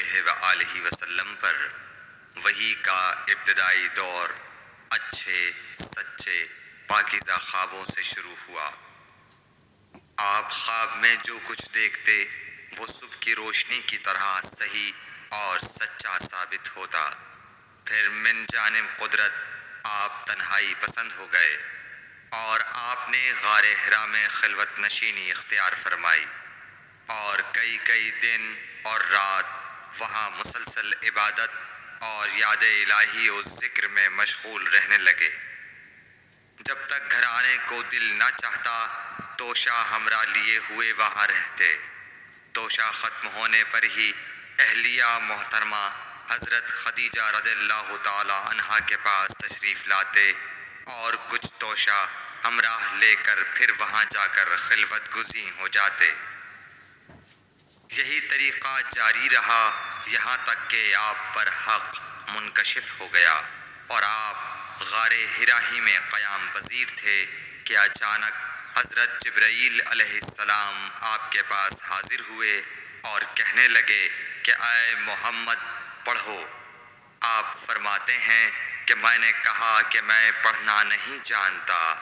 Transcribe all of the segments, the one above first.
علیہ وآلہ وسلم پر وحی کا ابتدائی دور اچھے سچے پاکیزہ خوابوں سے شروع ہوا۔ آپ خواب میں جو کچھ دیکھتے وہ صبح کی روشنی کی طرح صحیح اور سچا ثابت ہوتا۔ پھر من جانب قدرت آپ تنہائی پسند ہو گئے اور آپ نے غار حرا میں خلوت نشینی اختیار فرمائی اور کئی دن اور رات وہاں مسلسل عبادت اور یاد الہی و ذکر میں مشغول رہنے لگے۔ جب تک گھر آنے کو دل نہ چاہتا توشہ ہمراہ لیے ہوئے وہاں رہتے۔ توشہ ختم ہونے پر ہی اہلیہ محترمہ حضرت خدیجہ رضی اللہ تعالی عنہا کے پاس تشریف لاتے اور کچھ توشہ ہمراہ لے کر پھر وہاں جا کر خلوت گزین ہو جاتے۔ یہی طریقہ جاری رہا یہاں تک کہ آپ پر حق منکشف ہو گیا اور آپ غار حرا ہی میں قیام پذیر تھے کہ اچانک حضرت جبرائیل علیہ السلام آپ کے پاس حاضر ہوئے اور کہنے لگے کہ اے محمد پڑھو۔ آپ فرماتے ہیں کہ میں نے کہا کہ میں پڑھنا نہیں جانتا۔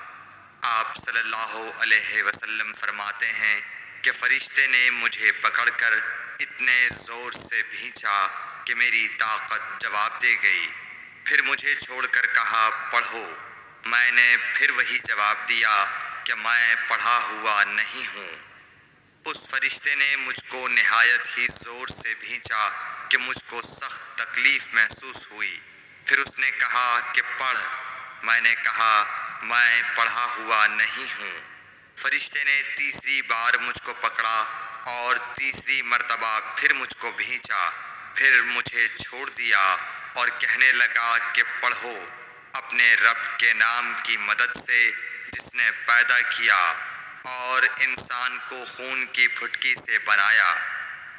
آپ صلی اللہ علیہ وسلم فرماتے ہیں کہ فرشتے نے مجھے پکڑ کر اتنے زور سے بھینچا کہ میری طاقت جواب دے گئی۔ پھر مجھے چھوڑ کر کہا پڑھو۔ میں نے پھر وہی جواب دیا کہ میں پڑھا ہوا نہیں ہوں۔ اس فرشتے نے مجھ کو نہایت ہی زور سے بھینچا کہ مجھ کو سخت تکلیف محسوس ہوئی۔ پھر اس نے کہا کہ پڑھ۔ میں نے کہا میں پڑھا ہوا نہیں ہوں۔ فرشتے نے تیسری بار مجھ کو پکڑا اور تیسری مرتبہ پھر مجھ کو بھینچا۔ پھر مجھے چھوڑ دیا اور کہنے لگا کہ پڑھو اپنے رب کے نام کی مدد سے جس نے پیدا کیا اور انسان کو خون کی پھٹکی سے بنایا۔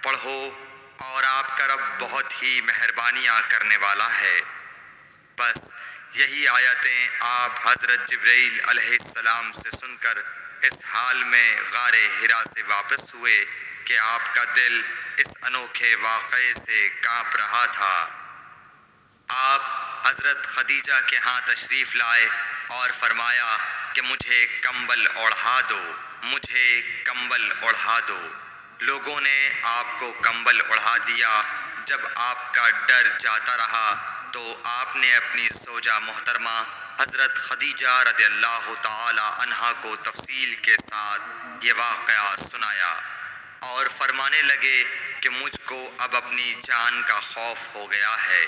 پڑھو اور آپ کا رب بہت ہی مہربانیاں کرنے والا ہے۔ بس یہی آیتیں آپ حضرت جبرائیل علیہ السلام سے سن کر اس حال میں غار حرا سے واپس ہوئے کہ آپ کا دل اس انوکھے واقعے سے کانپ رہا تھا۔ آپ حضرت خدیجہ کے ہاں تشریف لائے اور فرمایا کہ مجھے کمبل اوڑھا دو، مجھے کمبل اوڑھا دو۔ لوگوں نے آپ کو کمبل اوڑھا دیا۔ جب آپ کا ڈر جاتا رہا تو آپ نے اپنی زوجہ محترمہ حضرت خدیجہ رضی اللہ تعالی عنہا کو تفصیل کے ساتھ یہ واقعہ سنایا اور فرمانے لگے کہ مجھ کو اب اپنی جان کا خوف ہو گیا ہے۔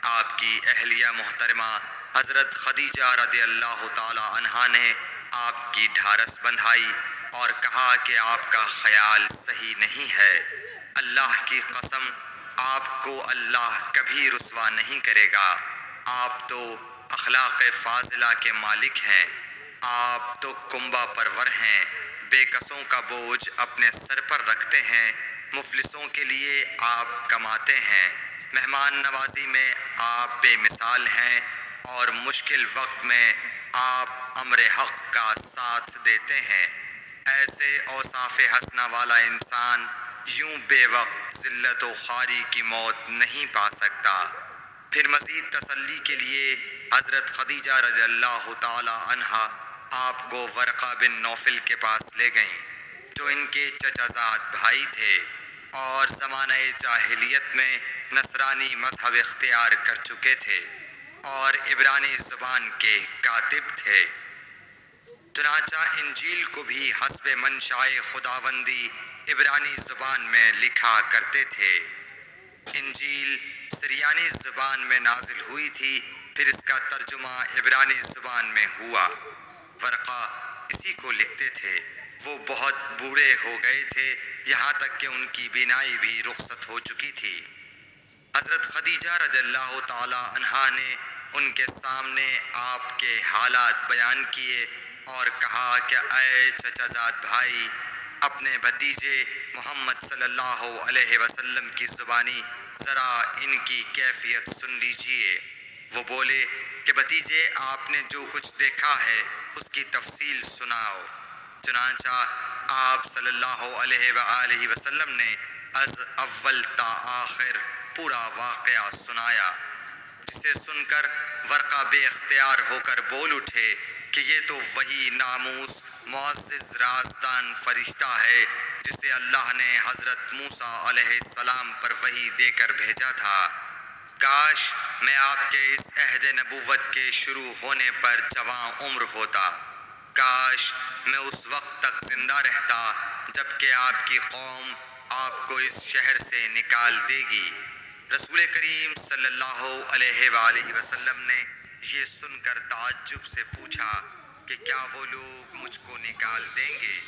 آپ کی اہلیہ محترمہ حضرت خدیجہ رضی اللہ تعالی عنہا نے آپ کی ڈھارس بندھائی اور کہا کہ آپ کا خیال صحیح نہیں ہے۔ اللہ کی قسم آپ کو اللہ کبھی رسوا نہیں کرے گا۔ آپ تو اخلاق فاضلہ کے مالک ہیں۔ آپ تو کنبہ پرور ہیں، بے کسوں کا بوجھ اپنے سر پر رکھتے ہیں، مفلسوں کے لیے آپ کماتے ہیں، مہمان نوازی میں آپ بے مثال ہیں اور مشکل وقت میں آپ امر حق کا ساتھ دیتے ہیں۔ ایسے اوصاف حسنہ والا انسان یوں بے وقت ذلت و خواری کی موت نہیں پا سکتا۔ پھر مزید تسلی کے لیے حضرت خدیجہ رضی اللہ تعالی عنہا آپ کو ورقہ بن نوفل کے پاس لے گئیں جو ان کے چچا زاد بھائی تھے اور زمانہ جاہلیت میں نصرانی مذہب اختیار کر چکے تھے اور عبرانی زبان کے کاتب تھے۔ چنانچہ انجیل کو بھی حسب منشائے خداوندی عبرانی زبان میں لکھا کرتے تھے۔ انجیل سریانی زبان میں نازل ہوئی تھی، پھر اس کا ترجمہ عبرانی زبان میں ہوا۔ ورقہ اسی کو لکھتے تھے۔ وہ بہت بوڑھے ہو گئے تھے، یہاں تک کہ ان کی بینائی بھی رخصت ہو چکی تھی۔ حضرت خدیجہ رضی اللہ تعالی عنہا نے ان کے سامنے آپ کے حالات بیان کیے اور کہا کہ اے چچا زاد بھائی، اپنے بھتیجے محمد صلی اللہ علیہ وسلم کی زبانی ذرا ان کی کیفیت سن لیجئے۔ وہ بولے کہ بھتیجے آپ نے جو کچھ دیکھا ہے اس کی تفصیل سناؤ۔ چنانچہ آپ صلی اللہ علیہ وآلہ وسلم نے از اول تا آخر اسے سن کر ورقہ بے اختیار ہو کر بول اٹھے کہ یہ تو وہی ناموس معزز رازدان فرشتہ ہے جسے اللہ نے حضرت موسیٰ علیہ السلام پر وحی دے کر بھیجا تھا۔ کاش میں آپ کے اس عہد نبوت کے شروع ہونے پر جواں عمر ہوتا، کاش میں اس وقت تک زندہ رہتا جب کہ آپ کی قوم آپ کو اس شہر سے نکال دے گی۔ رسول کریم صلی اللہ علیہ وآلہ وسلم نے یہ سن کر تعجب سے پوچھا کہ کیا وہ لوگ مجھ کو نکال دیں گے،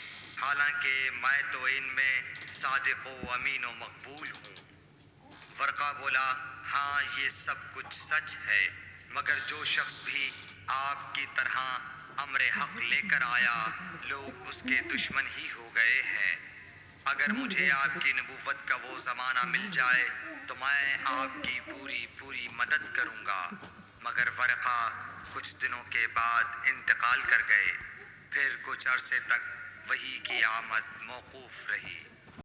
حالانکہ میں تو ان میں صادق و امین و مقبول ہوں۔ ورقہ بولا، ہاں یہ سب کچھ سچ ہے، مگر جو شخص بھی آپ کی طرح امر حق لے کر آیا لوگ اس کے دشمن ہی ہو گئے ہیں۔ اگر مجھے آپ کی نبوت کا وہ زمانہ مل جائے تو میں آپ کی پوری مدد کروں گا، مگر ورقہ کچھ دنوں کے بعد انتقال کر گئے۔ پھر کچھ عرصے تک وحی کی آمد موقوف رہی۔